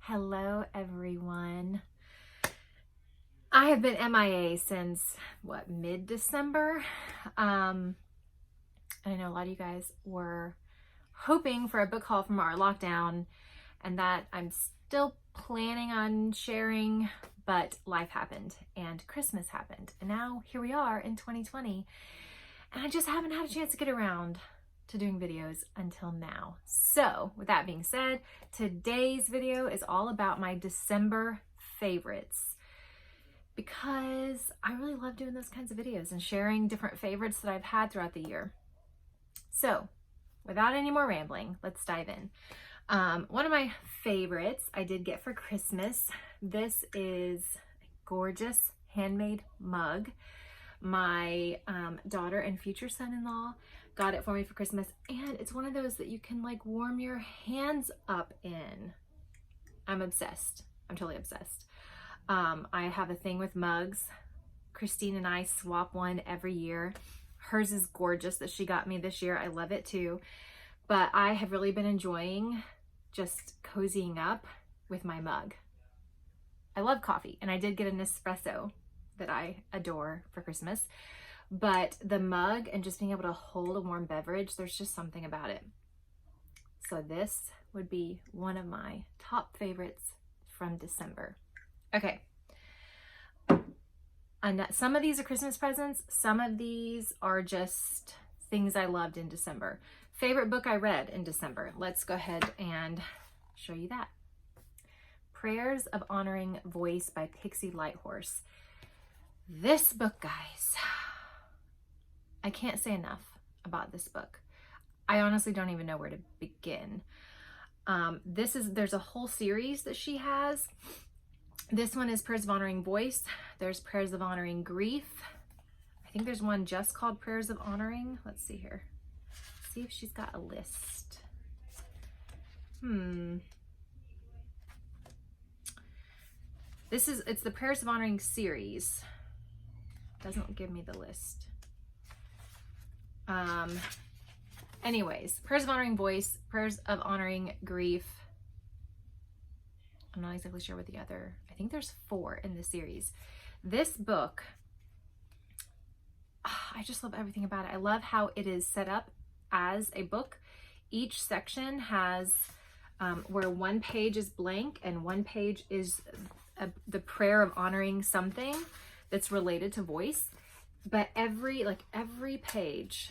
Hello, everyone. I have been MIA since, mid-December? I know a lot of you guys were hoping for a book haul from our lockdown, and that I'm still planning on sharing, but life happened, and Christmas happened, and now here we are in 2020, and I just haven't had a chance to get around to doing videos until now. So with that being said, today's video is all about my December favorites, because I really love doing those kinds of videos and sharing different favorites that I've had throughout the year. So without any more rambling, let's dive in. One of my favorites I did get for Christmas. This is a gorgeous handmade mug. My daughter and future son-in-law got it for me for Christmas, and it's one of those that you can like warm your hands up in. I'm obsessed. I'm totally obsessed. I have a thing with mugs. Christine and I swap one every year. Hers is gorgeous that she got me this year. I love it too. But I have really been enjoying just cozying up with my mug. I love coffee, and I did get an espresso that I adore for Christmas. But the mug and just being able to hold a warm beverage, there's just something about it. So this would be one of my top favorites from December. Okay. And some of these are Christmas presents. Some of these are just things I loved in December. Favorite book I read in December. Let's go ahead and show you that. Prayers of Honoring Voice by Pixie Lighthorse. This book, guys, I can't say enough about this book. I honestly don't even know where to begin. There's a whole series that she has. This one is Prayers of Honoring Voice. There's Prayers of Honoring Grief. I think there's one just called Prayers of Honoring. Let's see here. See if she's got a list. It's the Prayers of Honoring series. Doesn't give me the list. Anyways, Prayers of Honoring Voice, Prayers of Honoring Grief. I'm not exactly sure what the other, I think there's 4 in the series. This book, I just love everything about it. I love how it is set up as a book. Each section has where one page is blank and one page is the prayer of honoring something that's related to voice. But every page,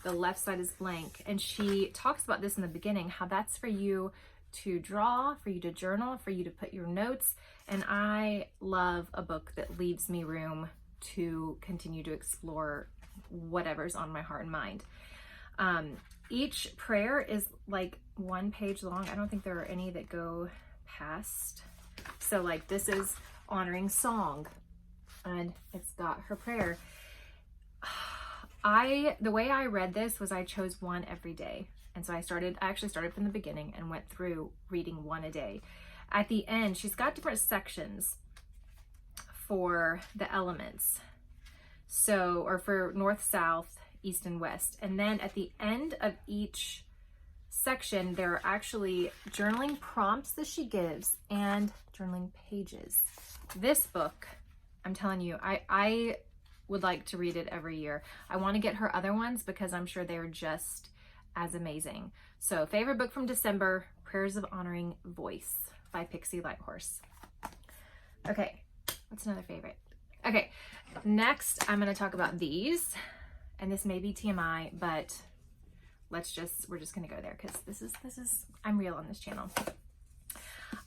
the left side is blank. And she talks about this in the beginning, how that's for you to draw, for you to journal, for you to put your notes. And I love a book that leaves me room to continue to explore whatever's on my heart and mind. Each prayer is like 1 page long. I don't think there are any that go past. So like this is honoring song, and it's got her prayer. The way I read this was I chose one every day. And so I actually started from the beginning and went through reading one a day. At the end, she's got different sections for the elements. So, or for north, south, east, and west. And then at the end of each section, there are actually journaling prompts that she gives and journaling pages. This book, I'm telling you, I would like to read it every year. I want to get her other ones because I'm sure they're just as amazing. So favorite book from December, Prayers of Honoring Voice by Pixie Lighthorse. Okay, what's another favorite? Okay, next I'm going to talk about these, and this may be TMI, but we're just going to go there because this is I'm real on this channel.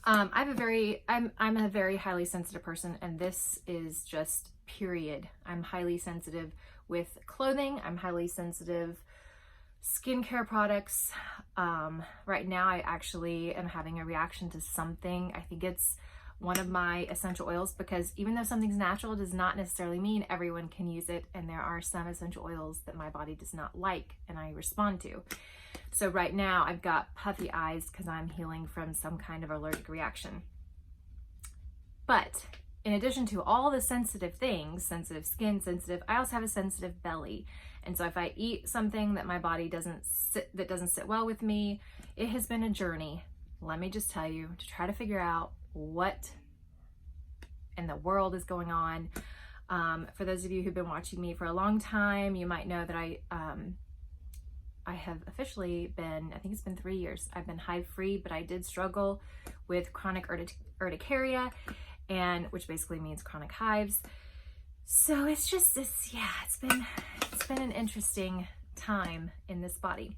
I'm a very highly sensitive person, and this is just period. I'm highly sensitive with clothing. I'm highly sensitive skincare products. Right now I actually am having a reaction to something. I think it's one of my essential oils, because even though something's natural does not necessarily mean everyone can use it, and there are some essential oils that my body does not like and I respond to. So right now I've got puffy eyes because I'm healing from some kind of allergic reaction. But in addition to all the sensitive things, sensitive skin, I also have a sensitive belly. And so if I eat something that my body doesn't sit well with me, it has been a journey let me just tell you, to try to figure out what in the world is going on. For those of you who've been watching me for a long time, you might know that I have officially been, I think it's been 3 years, I've been hive free, but I did struggle with chronic urticaria, and which basically means chronic hives. So it's just this, yeah, it's been an interesting time in this body.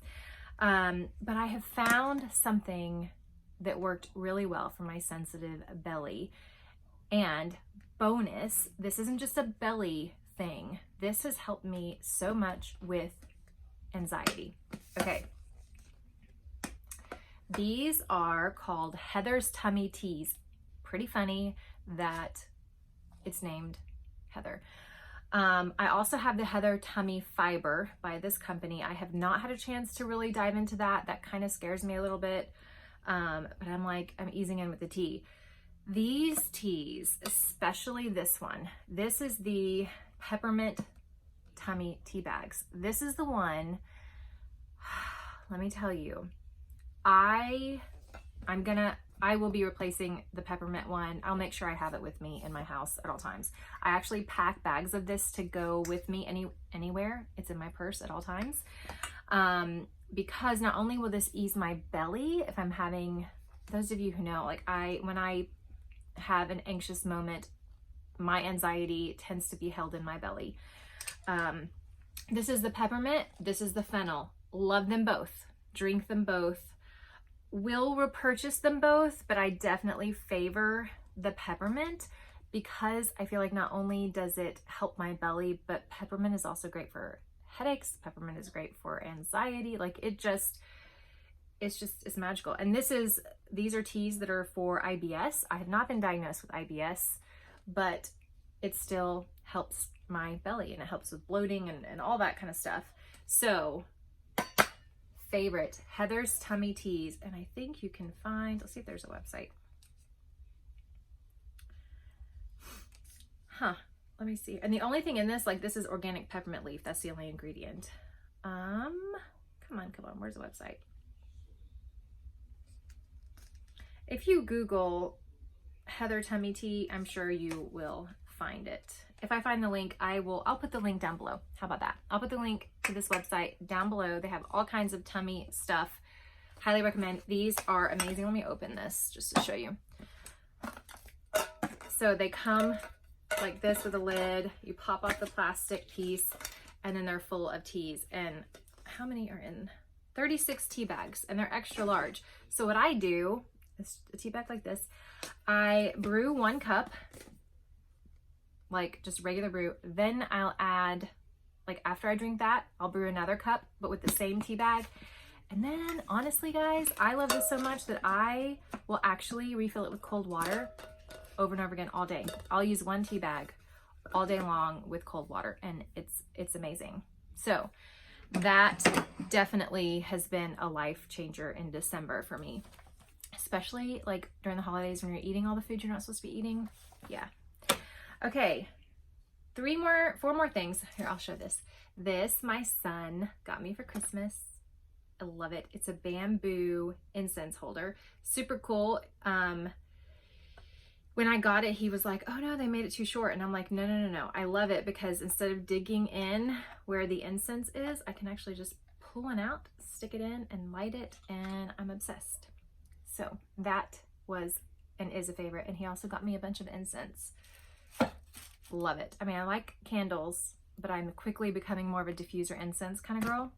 But I have found something that worked really well for my sensitive belly. And bonus, this isn't just a belly thing. This has helped me so much with anxiety. Okay. These are called Heather's Tummy Teas. Pretty funny that it's named Heather. I also have the Heather Tummy Fiber by this company. I have not had a chance to really dive into that. That kind of scares me a little bit. But I'm easing in with the tea. These teas, especially this one, this is the Peppermint Tummy Tea Bags. This is the one, let me tell you, I will be replacing the peppermint one. I'll make sure I have it with me in my house at all times. I actually pack bags of this to go with me anywhere. It's in my purse at all times. Because not only will this ease my belly, if I'm having, those of you who know, like when I have an anxious moment, my anxiety tends to be held in my belly. This is the peppermint, this is the fennel. Love them both, drink them both. Will repurchase them both, but I definitely favor the peppermint because I feel like not only does it help my belly, but peppermint is also great for headaches. Peppermint is great for anxiety. Like it's magical. And these are teas that are for IBS. I have not been diagnosed with IBS, but it still helps my belly and it helps with bloating and all that kind of stuff. So favorite, Heather's Tummy Teas. And I think you can find, let's see if there's a website. Let me see. And the only thing in this, like this is organic peppermint leaf. That's the only ingredient. Come on, where's the website? If you Google Heather Tummy Tea, I'm sure you will find it. If I find the link, I'll put the link down below. How about that? I'll put the link to this website down below. They have all kinds of tummy stuff. Highly recommend. These are amazing. Let me open this just to show you. So they come like this with a lid. You pop off the plastic piece and then they're full of teas. And how many are in? 36 tea bags, and they're extra large. So what I do is a tea bag like this. I brew 1 cup, like just regular brew. Then I'll add, like after I drink that, I'll brew another cup, but with the same tea bag. And then honestly, guys, I love this so much that I will actually refill it with cold water over and over again all day. I'll use 1 tea bag all day long with cold water, and it's amazing. So that definitely has been a life changer in December for me, especially like during the holidays when you're eating all the food you're not supposed to be eating. Yeah. Okay. 4 more things. Here, I'll show this. This, my son got me for Christmas. I love it. It's a bamboo incense holder. Super cool. When I got it, he was like, oh no, they made it too short. And I'm like, no. I love it because instead of digging in where the incense is, I can actually just pull one out, stick it in and light it. And I'm obsessed. So that was and is a favorite. And he also got me a bunch of incense. Love it. I mean, I like candles, but I'm quickly becoming more of a diffuser incense kind of girl.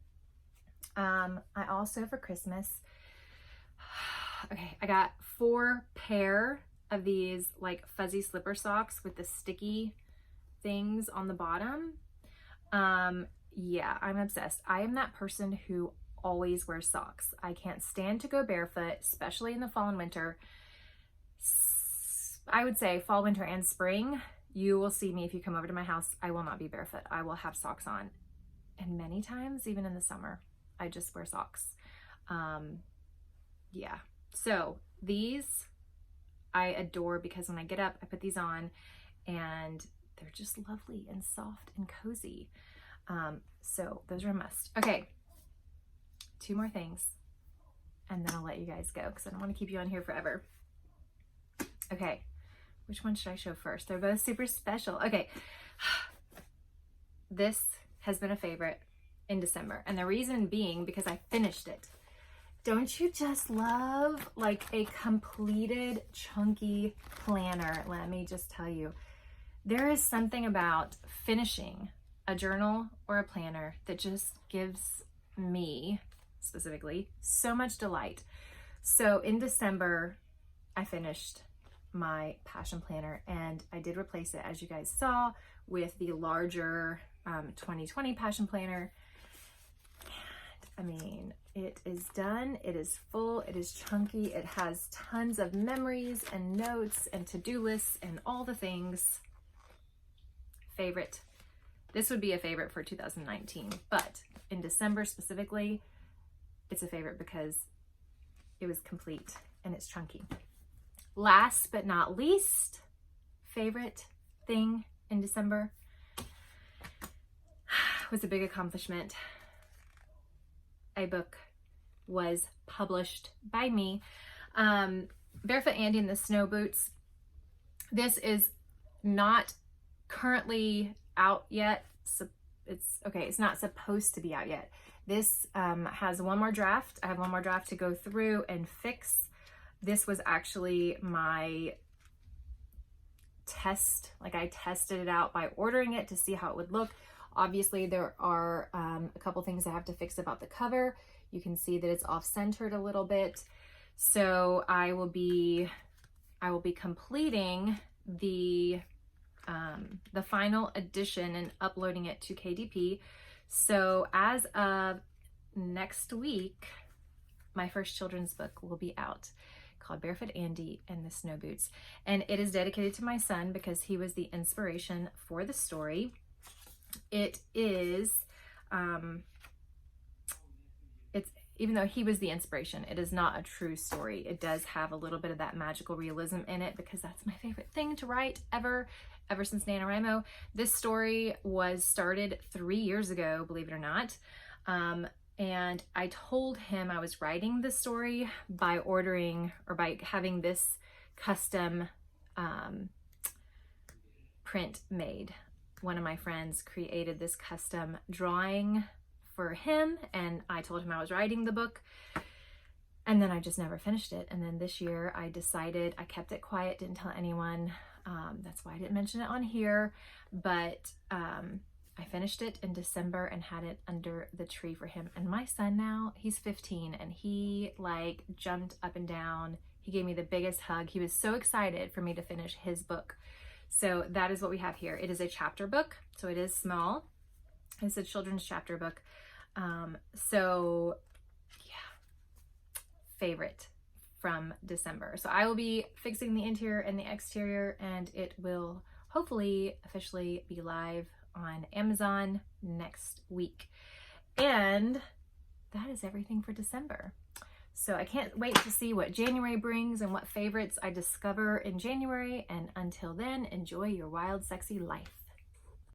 I also, for Christmas, okay, I got 4 pair of these like fuzzy slipper socks with the sticky things on the bottom. Yeah, I'm obsessed. I am that person who always wears socks. I can't stand to go barefoot, especially in the fall and winter. I would say fall, winter, and spring. You will see me if you come over to my house. I will not be barefoot. I will have socks on. And many times, even in the summer, I just wear socks. Yeah. So these I adore because when I get up, I put these on and they're just lovely and soft and cozy. So those are a must. Okay. 2 more things. and then I'll let you guys go because I don't want to keep you on here forever. Okay, which one should I show first? They're both super special. Okay, this has been a favorite in December, and the reason being because I finished it. Don't you just love like a completed chunky planner? Let me just tell you, there is something about finishing a journal or a planner that just gives me specifically so much delight. So in December, I finished my passion planner, and I did replace it, as you guys saw, with the larger 2020 passion planner. I mean, it is done, it is full, it is chunky, it has tons of memories and notes and to-do lists and all the things. Favorite. This would be a favorite for 2019, but in December specifically, it's a favorite because it was complete and it's chunky. Last but not least, favorite thing in December was a big accomplishment. A book was published by me. Barefoot Andy and the Snow Boots. This is not currently out yet. So it's not supposed to be out yet. This has one more draft. I have one more draft to go through and fix. This was actually my test. Like, I tested it out by ordering it to see how it would look. Obviously, there are a couple things I have to fix about the cover. You can see that it's off-centered a little bit. So I will be completing the final edition and uploading it to KDP. So as of next week, my first children's book will be out, called Barefoot Andy and the Snow Boots. And it is dedicated to my son because he was the inspiration for the story. It is, even though he was the inspiration, it is not a true story. It does have a little bit of that magical realism in it because that's my favorite thing to write ever since NaNoWriMo. This story was started 3 years ago, believe it or not. And I told him I was writing the story by ordering or by having this custom print made. One of my friends created this custom drawing for him, and I told him I was writing the book, and then I just never finished it. And then this year I decided, I kept it quiet, didn't tell anyone. That's why I didn't mention it on here, but I finished it in December and had it under the tree for him. And my son now, he's 15, and he like jumped up and down. He gave me the biggest hug. He was so excited for me to finish his book. So that is what we have here. It is a chapter book, so it is small. It's a children's chapter book. So yeah, favorite from December. So I will be fixing the interior and the exterior, and it will hopefully officially be live on Amazon next week. And that is everything for December. So I can't wait to see what January brings and what favorites I discover in January. And until then, enjoy your wild, sexy life.